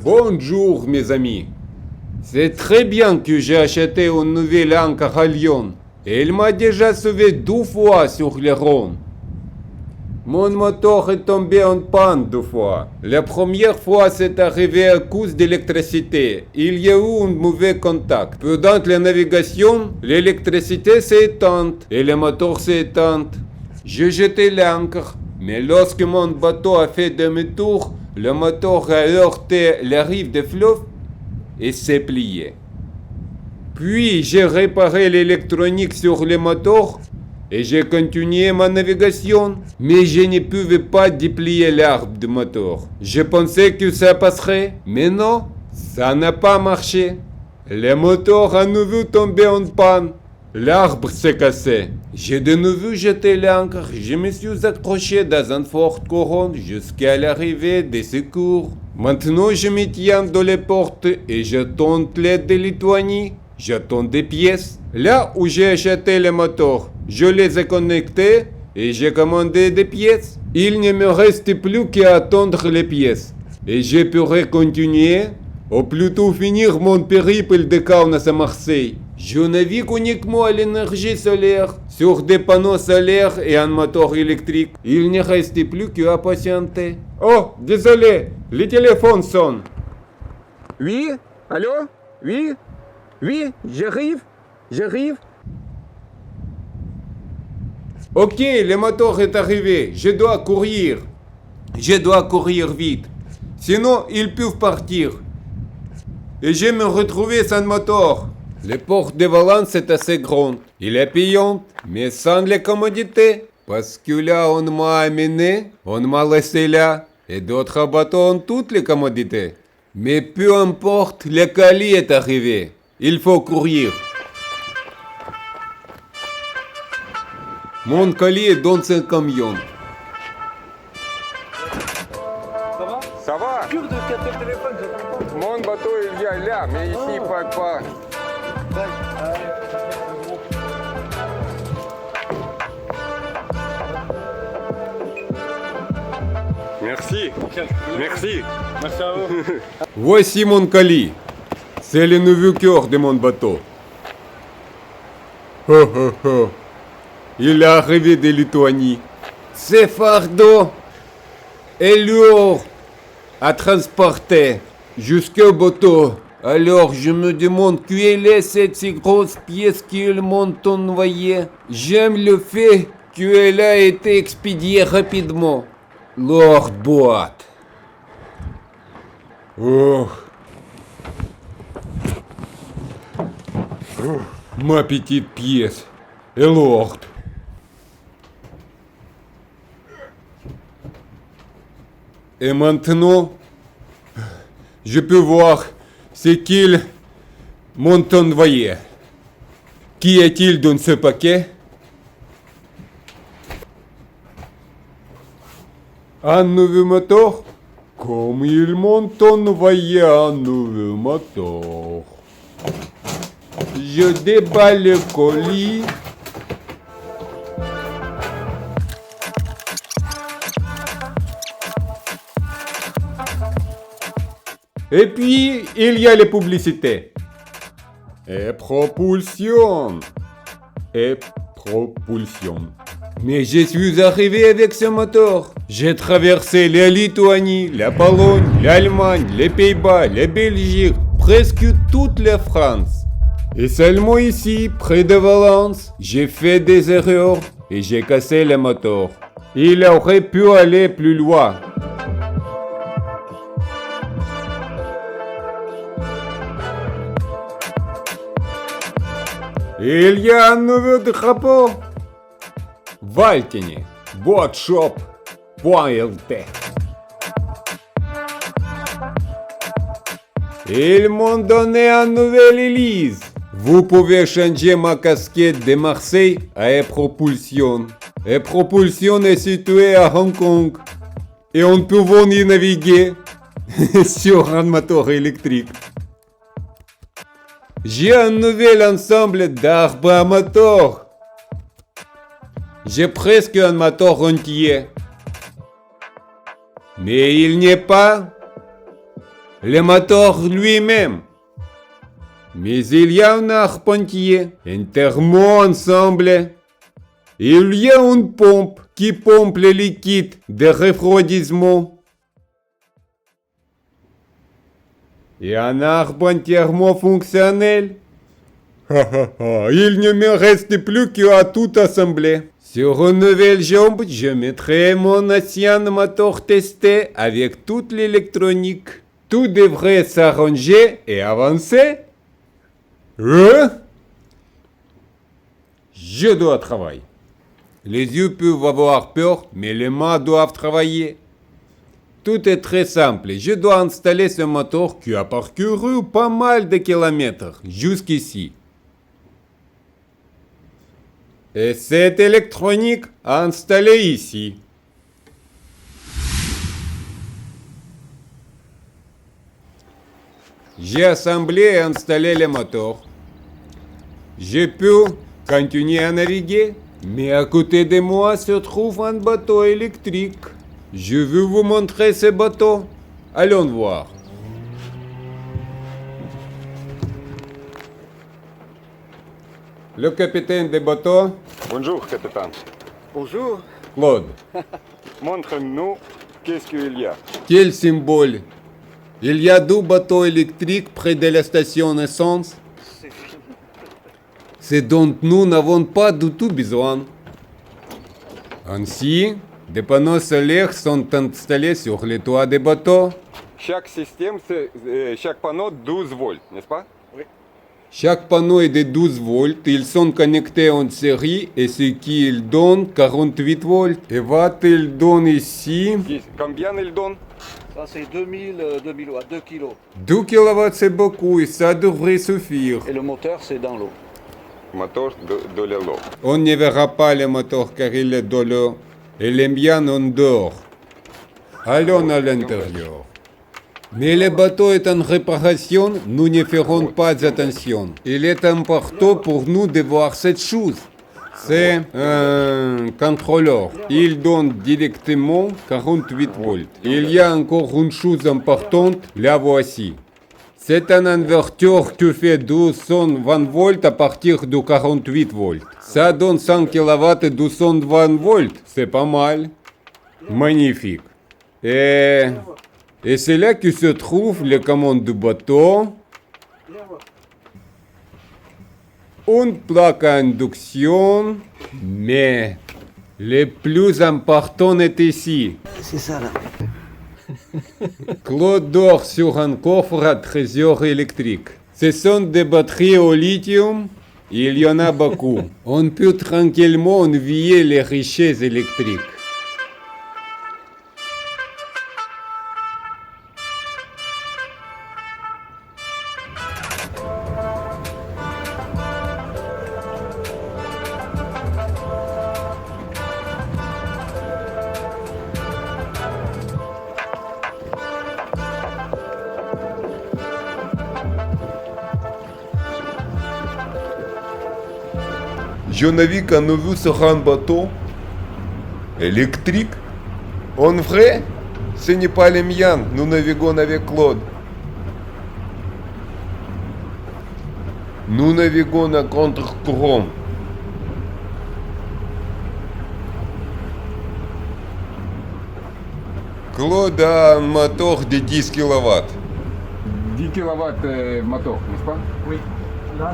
Bonjour mes amis. C'est très bien que j'ai acheté une nouvelle ancre à Lyon. Elle m'a déjà sauvé 2 fois sur le Rhône. Mon moteur est tombé en panne 2 fois. La première fois c'est arrivé à cause d'électricité. Il y a eu un mauvais contact. Pendant la navigation, l'électricité s'est éteinte et le moteur s'est éteint. J'ai jeté l'ancre, mais lorsque mon bateau a fait demi-tour, le moteur a heurté la rive du fleuve et s'est plié. Puis j'ai réparé l'électronique sur le moteur et j'ai continué ma navigation, mais je ne pouvais pas déplier l'arbre du moteur. Je pensais que ça passerait, mais non, ça n'a pas marché. Le moteur a à nouveau tombé en panne. L'arbre s'est cassé. J'ai de nouveau jeté l'ancre. Je me suis accroché dans un fort courant jusqu'à l'arrivée des secours. Maintenant, je me tiens dans les portes et j'attends l'aide de Lituanie. J'attends des pièces. Là où j'ai acheté le moteur, je les ai connectés et j'ai commandé des pièces. Il ne me reste plus qu'à attendre les pièces. Et je pourrai continuer, ou plutôt finir mon périple de Kaunas à Marseille. Je navigue uniquement à l'énergie solaire, sur des panneaux solaires et un moteur électrique. Il ne reste plus qu'à patienter. Oh, désolé, le téléphone sonne. Oui? Allô? Oui? Oui, j'arrive. Ok, le moteur est arrivé, je dois courir vite. Sinon, ils peuvent partir. Et je me retrouver sans moteur. Le port de Valence est assez grand. Il est payant, mais sans les commodités. Parce que là, on m'a amené, on m'a laissé là. Et d'autres bateaux ont toutes les commodités. Mais peu importe, le colis est arrivé. Il faut courir. Mon colis est dans un camion. Ça va? Dur de capter le téléphone, j'attends pas. Mon bateau il vient là, mais ici pas. Merci. Merci à vous. Voici mon colis. C'est le nouveau cœur de mon bateau. Il est arrivé de Lituanie. C'est fardeau et lourd à transporter jusqu'au bateau. Alors je me demande quelle est cette si grosse pièce qu'ils m'ont envoyée. J'aime le fait qu'elle a été expédiée rapidement. Leur boîte. Ma petite pièce est lourde. Et maintenant, je peux voir ce qu'ils m'ont envoyé. Qu'y a-t-il dans ce paquet? Un nouveau moteur? Comme ils m'ont envoyé un nouveau moteur. Je déballe le colis. Et puis, il y a les publicités. Et propulsion. Mais je suis arrivé avec ce moteur. J'ai traversé la Lituanie, la Pologne, l'Allemagne, les Pays-Bas, la Belgique, presque toute la France. Et seulement ici, près de Valence, j'ai fait des erreurs et j'ai cassé le moteur. Il aurait pu aller plus loin. Il y a un nouveau drapeau. Valtini, boatshop.lt. Ils m'ont donné un nouvel hélice. Vous pouvez changer ma casquette de Marseille à e-propulsion. E-propulsion est située à Hong Kong. Et on peut y naviguer sur un moteur électrique. J'ai un nouvel ensemble d'arbres à moteur. J'ai presque un moteur entier. Mais il n'est pas le moteur lui-même. Mais il y a un arbre entier, un thermo-ensemble. Il y a une pompe qui pompe le liquide de refroidissement. Et un arbre entièrement fonctionnel. Il ne me reste plus qu'à tout assembler. Sur une nouvelle jambe, je mettrai mon ancien moteur testé avec toute l'électronique. Tout devrait s'arranger et avancer. Je dois travailler. Les yeux peuvent avoir peur, mais les mains doivent travailler. Tout est très simple. Je dois installer ce moteur qui a parcouru pas mal de kilomètres jusqu'ici. Et cette électronique installée ici. J'ai assemblé et installé le moteur. Je peux continuer à naviguer, mais à côté de moi se trouve un bateau électrique. Je veux vous montrer ce bateau. Allons voir. Le capitaine du bateau, Bonjour, capitaine. Bonjour. Claude. Montre-nous qu'est-ce qu'il y a. Quel symbole? Il y a deux bateaux électriques près de la station essence. Ce dont nous n'avons pas du tout besoin. Ainsi, des panneaux solaires sont installés sur les toits des bateaux. Chaque système, chaque panneau 12 volts, n'est-ce pas? Chaque panneau est de 12 volts. Ils sont connectés en série et ce qui ils donnent 48 volts. Et watt ils donnent ici. Combien il donne? Ça, c'est 2000 watts, 2 kilos. 2 kW c'est beaucoup et ça devrait suffire. Et le moteur, c'est dans l'eau. Moteur de l'eau. On ne verra pas le moteur car il est dans l'eau. Et le mien en dehors. Allons à l'intérieur. Mais le bateau est en réparation, nous ne ferons pas attention. Il est important pour nous de voir cette chose. C'est un contrôleur. Il donne directement 48 volts. Il y a encore une chose importante, la voici. C'est un inverteur qui fait 220 volts à partir de 48 volts. Ça donne 100 kW et 220 volts. C'est pas mal. Magnifique. Et c'est là que se trouve les commandes du bateau. Une plaque à induction. Mais le plus important est ici. C'est ça, là. Claude dort sur un coffre à trésor électrique. Ce sont des batteries au lithium. Il y en a beaucoup. On peut tranquillement envier les richesses électriques. Je navigue à nouveau sur un bateau électrique. En vrai, ce n'est pas le mien. Nous naviguons avec Claude. Nous naviguons à contre-courant. Claude a un moteur de 10 kW. 10 kW moteur, n'est-ce pas? Oui, là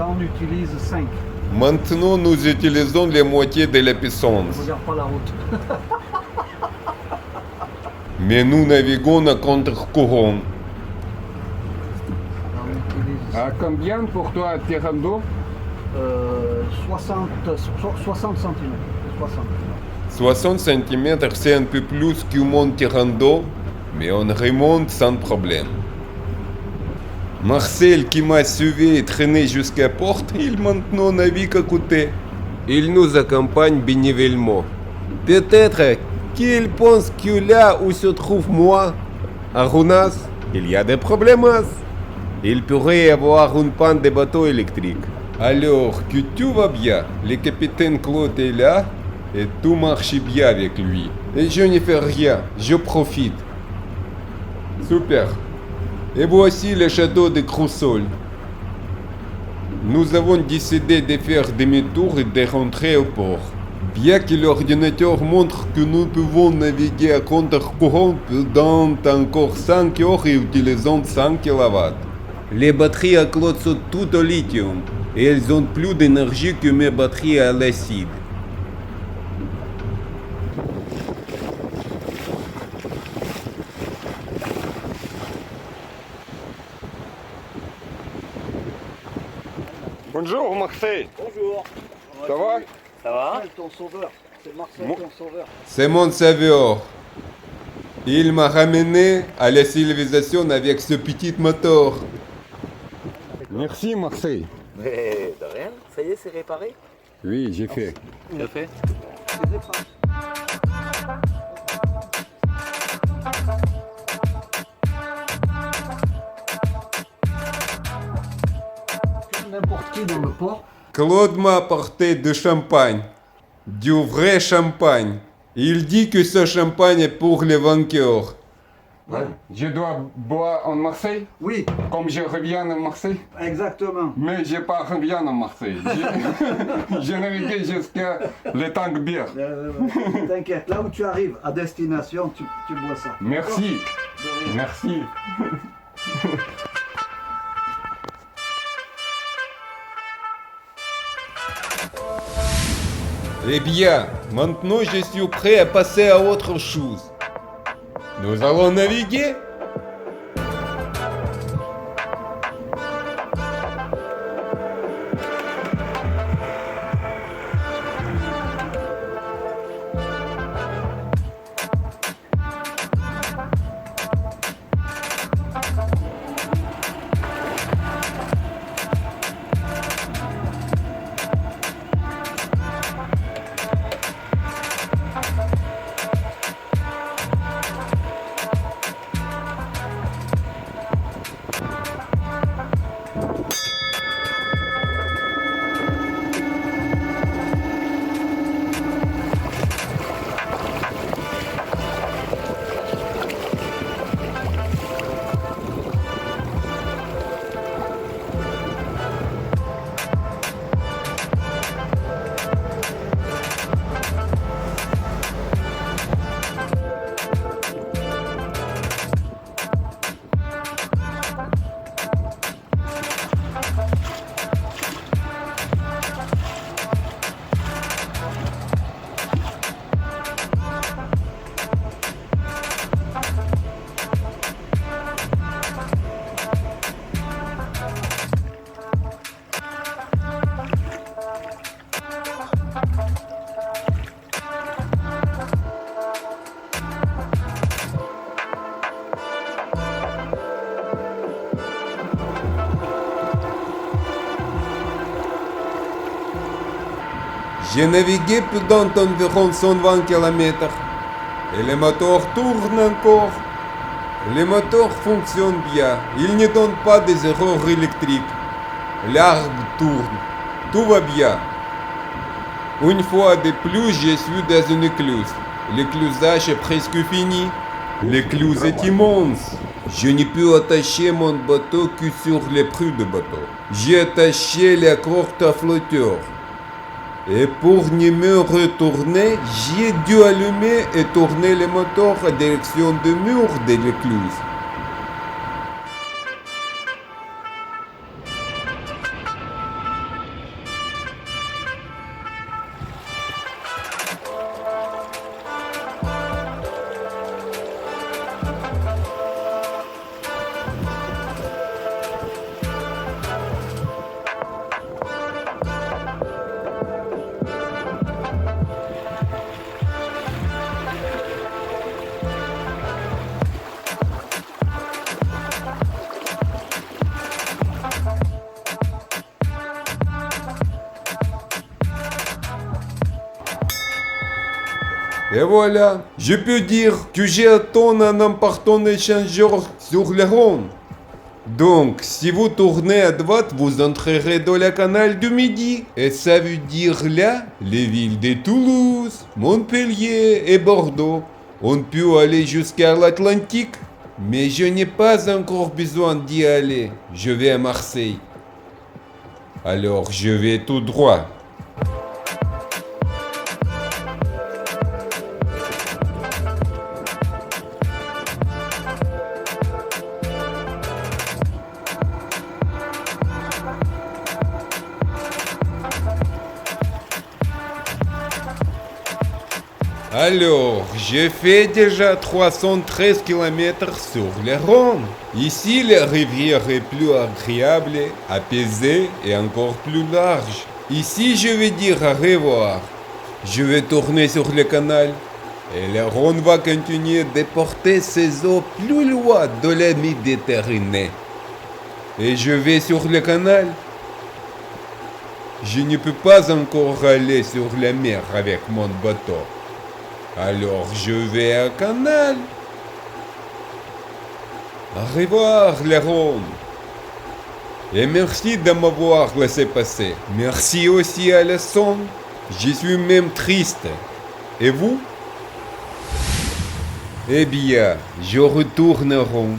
on utilise 5. Maintenant, nous utilisons la moitié de la On puissance. ne regarde pas la route. Mais nous naviguons à contre-courant. Là, on utilise À combien pour toi, terrain d'eau? 60 cm. 60 cm, c'est un peu plus que mon terrain d'eau, mais on remonte sans problème. Marcel qui m'a sauvé et traîné jusqu'à porte, il maintenant navigue à côté. Il nous accompagne bénévolement. Peut-être qu'il pense que là où se trouve moi, à Rounas, il y a des problèmes. Il pourrait y avoir une panne de bateau électrique. Alors que tout va bien, le capitaine Claude est là et tout marche bien avec lui. Et je ne fais rien, je profite. Super. Et voici le château de Croussol. Nous avons décidé de faire demi-tour et de rentrer au port. Bien que l'ordinateur montre que nous pouvons naviguer à contre-courant pendant encore 5 heures et utilisant 5 kW. Les batteries à Claude sont toutes au lithium et elles ont plus d'énergie que mes batteries à l'acide. Bonjour Marseille. Bonjour. Ça va? Ça va? Ton sauveur. C'est Marcel, Bon. ton sauveur. C'est mon sauveur. Il m'a ramené à la civilisation avec ce petit moteur. Merci Marseille. Mais de rien. Ça y est, c'est réparé? Oui, j'ai fait. Tu l'as fait? N'importe qui dans le port. Claude m'a apporté du champagne. Du vrai champagne. Il dit que ce champagne est pour les vainqueurs. Je dois boire en Marseille, Oui, comme je reviens en Marseille. exactement. Mais je pas reviens en Marseille. J'ai navigué jusqu'à le tank bière. T'inquiète, là où tu arrives à destination, tu bois ça. Merci. Merci. Eh bien, maintenant je suis prêt à passer à autre chose. Nous allons naviguer. J'ai navigué pendant environ 120 km. Et le moteur tourne encore. Le moteur fonctionne bien. Il ne donne pas des erreurs électriques. L'arbre tourne. Tout va bien. Une fois de plus, je suis dans une écluse. L'éclusage est presque fini. L'écluse est immense. Je ne peux attacher mon bateau que sur les prues de bateau. J'ai attaché la corde à flotteur. Et pour ne me retourner, j'ai dû allumer et tourner le moteur en direction du mur de l'écluse. Et voilà, je peux dire que j'ai attendu un important échangeur sur le Rhône. Donc, si vous tournez à droite, vous entrerez dans le canal du Midi. Et ça veut dire là, les villes de Toulouse, Montpellier et Bordeaux. On peut aller jusqu'à l'Atlantique. Mais je n'ai pas encore besoin d'y aller. Je vais à Marseille. Alors, je vais tout droit. Alors, j'ai fait déjà 313 km sur le Rhône. Ici, la rivière est plus agréable, apaisée et encore plus large. Ici, je vais dire au revoir. Je vais tourner sur le canal. Et le Rhône va continuer de porter ses eaux plus loin de la Méditerranée. Et je vais sur le canal. Je ne peux pas encore aller sur la mer avec mon bateau. Alors je vais au canal. Au revoir, le Rhône. Et merci de m'avoir laissé passer. Merci aussi à la Saône. Je suis même triste. Et vous? Eh bien, je retourne au Rhône.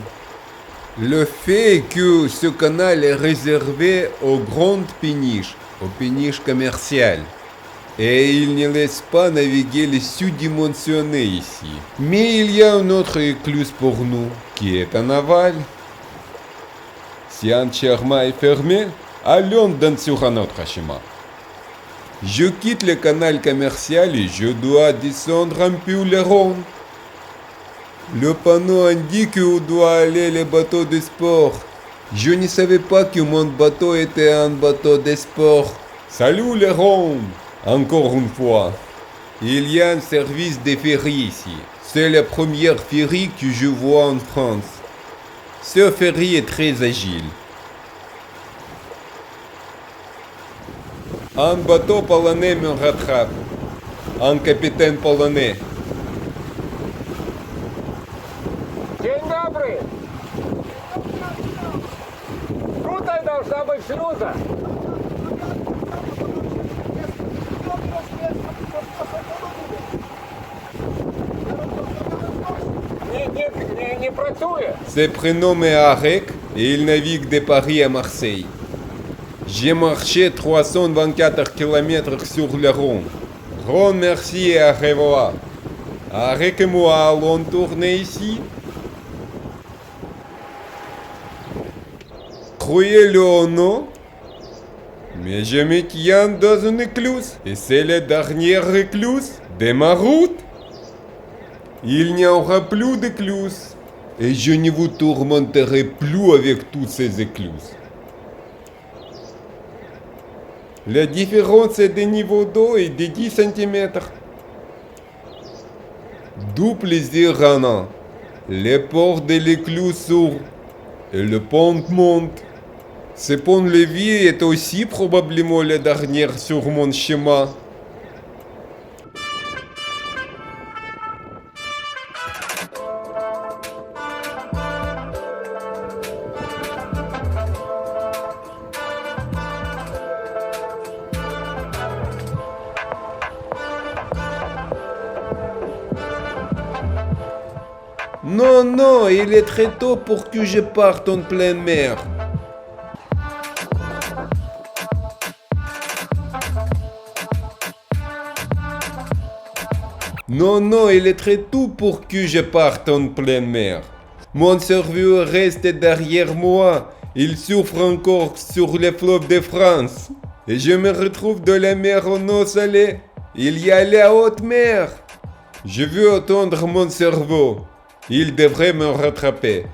Le fait que ce canal est réservé aux grandes péniches, aux péniches commerciales. Et il ne laisse pas naviguer les sous-dimensionnés ici. Mais il y a un autre écluse pour nous, qui est en aval. Si un chemin est fermé, allons sur un autre chemin. Je quitte le canal commercial et je dois descendre un peu le Rhône. Le panneau indique où doit aller le bateau de sport. Je ne savais pas que mon bateau était un bateau de sport. Salut le Rhône! Encore une fois, il y a un service de ferry ici. C'est la première ferry que je vois en France. Ce ferry est très agile. Un bateau polonais me rattrape. Un capitaine polonais. Dzień dobry! Tutaj должна быть шлюза. Не працює. Se prénomme Arek et il navigue de Paris à Marseille. J'ai marché 324 km sur le Rhône. Grand merci et au revoir. Arek et moi allons tourner ici. Croyez-le ou non, mais je me tiens dans une écluse. Et c'est la dernière écluse de ma route. Il n'y aura plus d'écluses. Et je ne vous tourmenterai plus avec toutes ces écluses. La différence de niveau d'eau est de 10 cm. D'où plaisir en un. Le port de l'écluse s'ouvre et le pont monte. Ce pont-levis est aussi probablement le dernier sur mon chemin. Non, non, il est très tôt pour que je parte en pleine mer. Non, non, il est très tôt pour que je parte en pleine mer. Mon cerveau reste derrière moi. Il souffre encore sur les fleuves de France. Et je me retrouve dans la mer en eau salée. Il y a la haute mer. Je veux attendre mon cerveau. Il devrait me rattraper.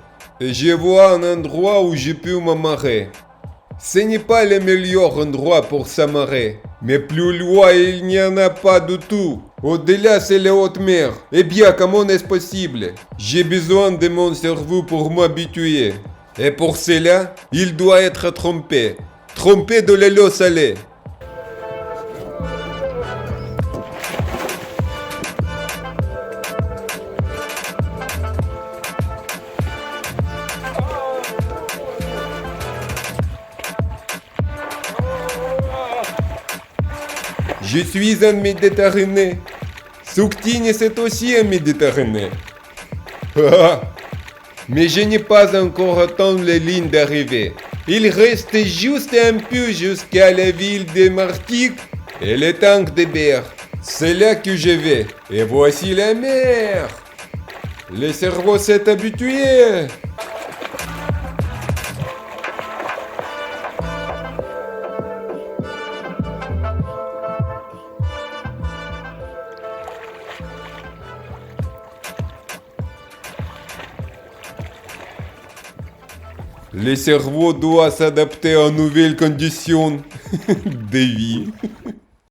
Et je vois un endroit où je peux m'amarrer. Ce n'est pas le meilleur endroit pour s'amarrer. Mais plus loin, il n'y en a pas du tout. Au-delà, c'est la haute mer. Eh bien, comment est-ce possible? J'ai besoin de mon cerveau pour m'habituer. Et pour cela, il doit être trompé. Trompé de l'eau salée. Je suis un Méditerranée. Souktine, c'est aussi un Méditerranée. Ah, mais je n'ai pas encore atteint les lignes d'arrivée. Il reste juste un peu jusqu'à la ville de Martigues et le tank de Berre. C'est là que je vais. Et voici la mer. Le cerveau s'est habitué. Le cerveau doit s'adapter aux nouvelles conditions de vie.